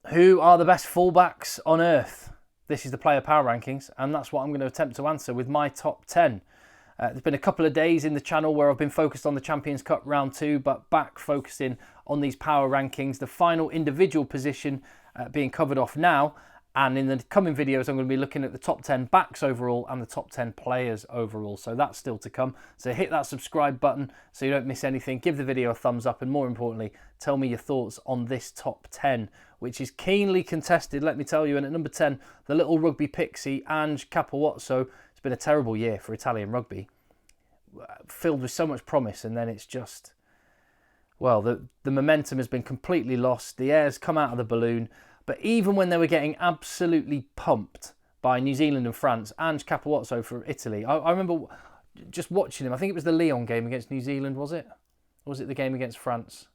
Who are the best fullbacks on earth? This is the player power rankings, and that's what I'm going to attempt to answer with my top 10. There's been a couple of days in the channel where I've been focused on the Champions Cup round 2, but back focusing on these power rankings, the final individual position being covered off now. And in the coming videos, I'm going to be looking at the top 10 backs overall and the top 10 players overall. So that's still to come. So hit that subscribe button so you don't miss anything. Give the video a thumbs up. And more importantly, tell me your thoughts on this top 10, which is keenly contested, let me tell you. And at number 10, the little rugby pixie, Capo Watson. It's been a terrible year for Italian rugby. Filled with so much promise, and then it's just, well, the momentum has been completely lost. The air's come out of the balloon. But even when they were getting absolutely pumped by New Zealand and France, and Capo Watson for Italy, I remember just watching him. I think it was the Lyon game against New Zealand, was it? Or was it the game against France?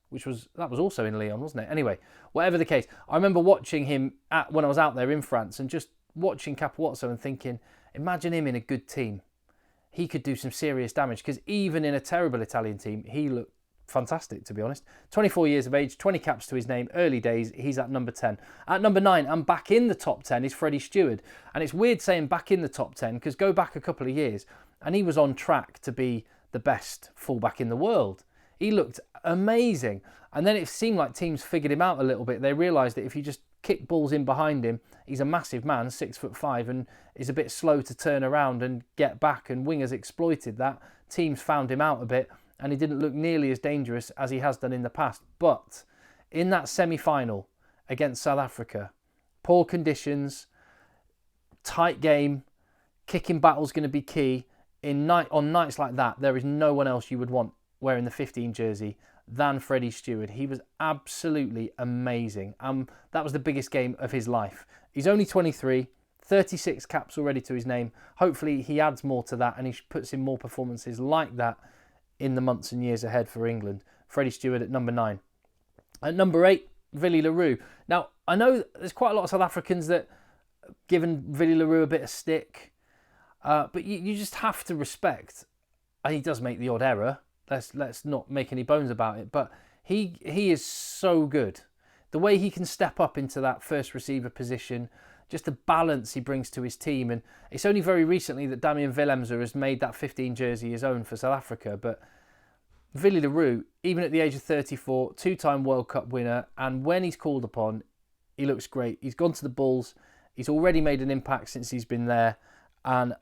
That was also in Lyon, wasn't it? Anyway, whatever the case, I remember watching him when I was out there in France and just watching Capo Watson and thinking, imagine him in a good team. He could do some serious damage, because even in a terrible Italian team, he looked fantastic, to be honest. 24 years of age, 20 caps to his name, early days. He's at number 10. At number 9, and back in the top 10, is Freddy Stewart. And it's weird saying back in the top 10, because go back a couple of years and he was on track to be the best fullback in the world. He looked amazing. And then it seemed like teams figured him out a little bit. They realised that if you just kick balls in behind him, he's a massive man, 6'5", and is a bit slow to turn around and get back, and wingers exploited that. Teams found him out a bit, and he didn't look nearly as dangerous as he has done in the past. But in that semi-final against South Africa, poor conditions, tight game, kicking battle's going to be key. On nights like that, there is no one else you would want wearing the 15 jersey than Freddy Stewart. He was absolutely amazing. That was the biggest game of his life. He's only 23, 36 caps already to his name. Hopefully he adds more to that, and he puts in more performances like that in the months and years ahead for England. Freddy Stewart at number 9. At number 8, Willie le Roux. Now, I know there's quite a lot of South Africans that have given Willie le Roux a bit of stick, but you just have to respect, and he does make the odd error, let's not make any bones about it, but he is so good. The way he can step up into that first receiver position, just the balance he brings to his team. And it's only very recently that Damian de Allende has made that 15 jersey his own for South Africa. But Willie le Roux, even at the age of 34, two-time World Cup winner, and when he's called upon, he looks great. He's gone to the Bulls. He's already made an impact since he's been there. And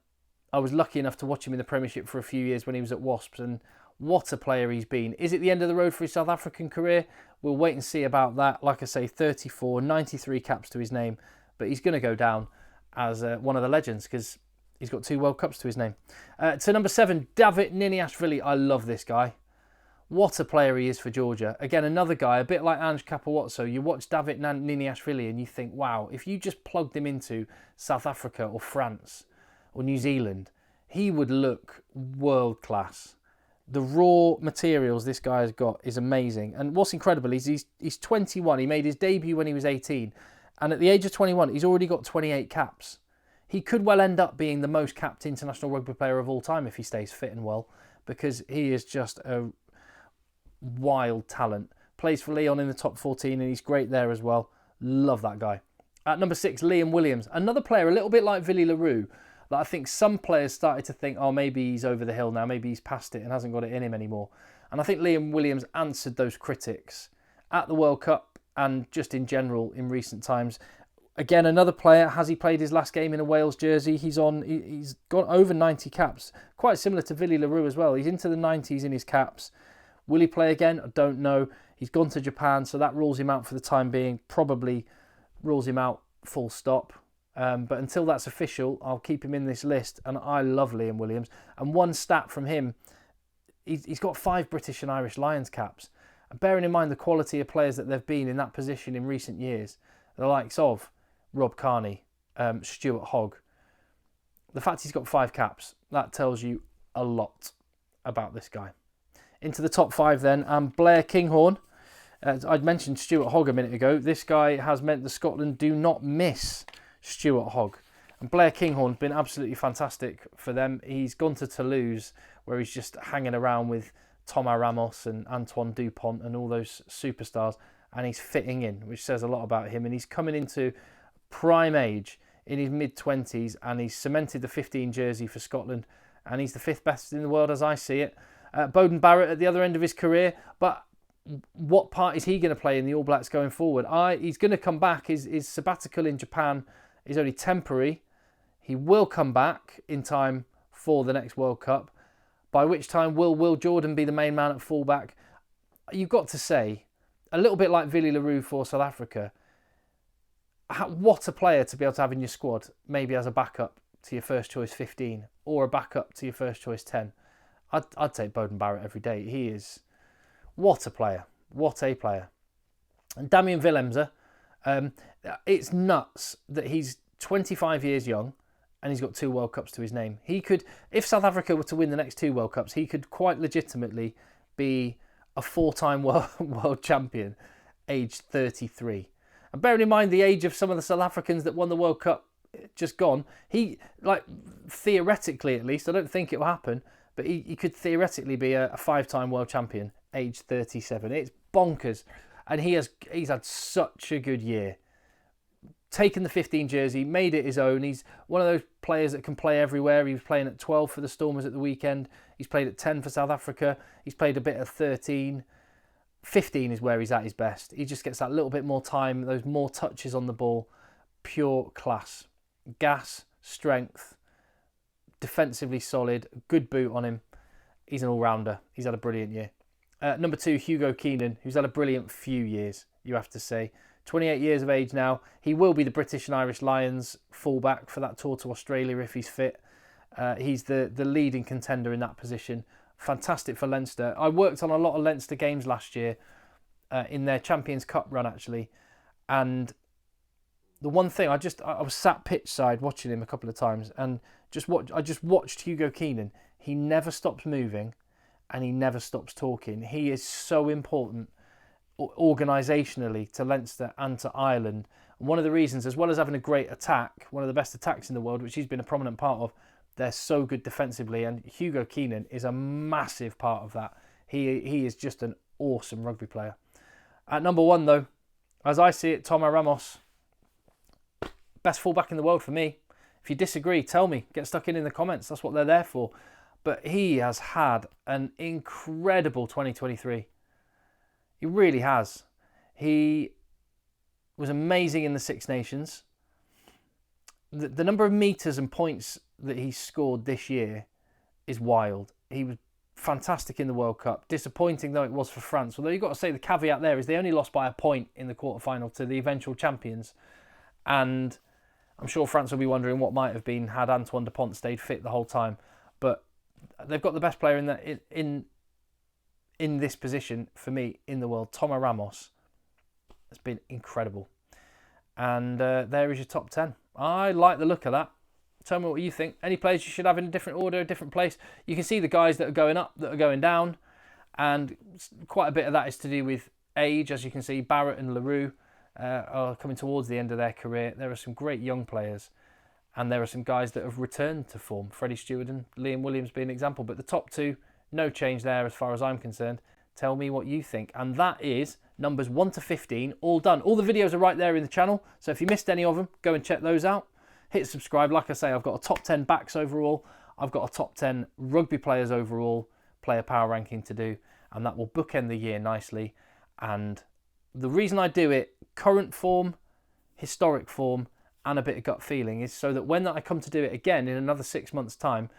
I was lucky enough to watch him in the Premiership for a few years when he was at Wasps, and what a player he's been. Is it the end of the road for his South African career? We'll wait and see about that. Like I say, 34, 93 caps to his name. But he's going to go down as one of the legends, because he's got 2 World Cups to his name. To number 7, David Niniashvili. I love this guy. What a player he is for Georgia. Again, another guy, a bit like Capo Watson. You watch David Niniashvili and you think, wow, if you just plugged him into South Africa or France or New Zealand, he would look world class. The raw materials this guy has got is amazing. And what's incredible is he's 21. He made his debut when he was 18. And at the age of 21, he's already got 28 caps. He could well end up being the most capped international rugby player of all time if he stays fit and well, because he is just a wild talent. Plays for Lyon in the top 14, and he's great there as well. Love that guy. At number 6, Liam Williams. Another player a little bit like Willie le Roux, that I think some players started to think, oh, maybe he's over the hill now, maybe he's past it and hasn't got it in him anymore. And I think Liam Williams answered those critics at the World Cup and just in general in recent times. Again, another player. Has he played his last game in a Wales jersey? He's got over 90 caps, quite similar to Willie le Roux as well. He's into the 90s in his caps. Will he play again? I don't know. He's gone to Japan, so that rules him out for the time being. Probably rules him out full stop. But until that's official, I'll keep him in this list. And I love Liam Williams. And one stat from him, he's got 5 British and Irish Lions caps. And bearing in mind the quality of players that they've been in that position in recent years, the likes of Rob Kearney, Stuart Hogg, the fact he's got 5 caps, that tells you a lot about this guy. Into the top 5 then, and Blair Kinghorn. I'd mentioned Stuart Hogg a minute ago. This guy has meant that Scotland do not miss Stuart Hogg. And Blair Kinghorn's been absolutely fantastic for them. He's gone to Toulouse, where he's just hanging around with Thomas Ramos and Antoine Dupont and all those superstars. and he's fitting in, which says a lot about him. And he's coming into prime age in his mid-20s, and he's cemented the 15 jersey for Scotland, and he's the 5th best in the world as I see it. Beauden Barrett at the other end of his career, but what part is he going to play in the All Blacks going forward? He's going to come back. His sabbatical in Japan is only temporary. He will come back in time for the next World Cup, by which time will Jordan be the main man at fullback? You've got to say, a little bit like Willie LaRue for South Africa, what a player to be able to have in your squad, maybe as a backup to your first choice 15 or a backup to your first choice 10. I'd take Beauden Barrett every day. He is, what a player. What a player. And Damian de Allende, it's nuts that he's 25 years young and he's got 2 World Cups to his name. He could, if South Africa were to win the next 2 World Cups, he could quite legitimately be a 4-time world champion, aged 33. And bearing in mind the age of some of the South Africans that won the World Cup just gone, he, like, theoretically at least, I don't think it will happen, but he could theoretically be a 5-time world champion, aged 37. It's bonkers. And he's had such a good year. Taken the 15 jersey, made it his own. He's one of those players that can play everywhere. He was playing at 12 for the Stormers at the weekend. He's played at 10 for South Africa. He's played a bit at 13. 15 is where he's at his best. He just gets that little bit more time, those more touches on the ball. Pure class. Gas, strength, defensively solid, good boot on him. He's an all-rounder. He's had a brilliant year. Number 2, Hugo Keenan, who's had a brilliant few years, you have to say. 28 years of age now. He will be the British and Irish Lions fullback for that tour to Australia if he's fit. He's the leading contender in that position. Fantastic for Leinster. I worked on a lot of Leinster games last year in their Champions Cup run, actually. And the one thing, I was sat pitch side watching him a couple of times, and I just watched Hugo Keenan. He never stops moving and he never stops talking. He is so important organisationally to Leinster and to Ireland. And one of the reasons, as well as having a great attack, one of the best attacks in the world, which he's been a prominent part of, they're so good defensively, and Hugo Keenan is a massive part of that. He is just an awesome rugby player. At number 1, though, as I see it, Toma Ramos, best fullback in the world for me. If you disagree, tell me. Get stuck in the comments. That's what they're there for. But he has had an incredible 2023. He really has. He was amazing in the Six Nations. The number of metres and points that he scored this year is wild. He was fantastic in the World Cup. Disappointing though it was for France. Although you've got to say the caveat there is they only lost by a point in the quarterfinal to the eventual champions. And I'm sure France will be wondering what might have been had Antoine Dupont stayed fit the whole time. But they've got the best player in this position for me in the world. Toma Ramos has been incredible. And there is your top 10. I like the look of that. Tell me what you think. Any players you should have in a different order, a different place. You can see the guys that are going up, that are going down. And quite a bit of that is to do with age. As you can see, Barrett and LaRue are coming towards the end of their career. There are some great young players. And there are some guys that have returned to form. Freddie Stewart and Liam Williams being an example. But the top 2, no change there as far as I'm concerned. Tell me what you think. And that is numbers 1 to 15, all done. All the videos are right there in the channel. So if you missed any of them, go and check those out. Hit subscribe. Like I say, I've got a top 10 backs overall. I've got a top 10 rugby players overall, player power ranking to do. And that will bookend the year nicely. And the reason I do it, current form, historic form, and a bit of gut feeling, is so that when I come to do it again in another 6 months' time,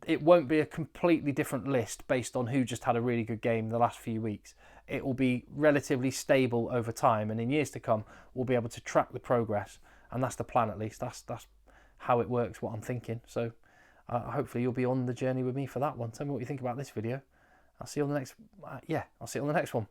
it won't be a completely different list based on who just had a really good game the last few weeks. It will be relatively stable over time, and in years to come, we'll be able to track the progress, and that's the plan at least. That's how it works, what I'm thinking. So hopefully you'll be on the journey with me for that one. Tell me what you think about this video. I'll see you on the next. I'll see you on the next one.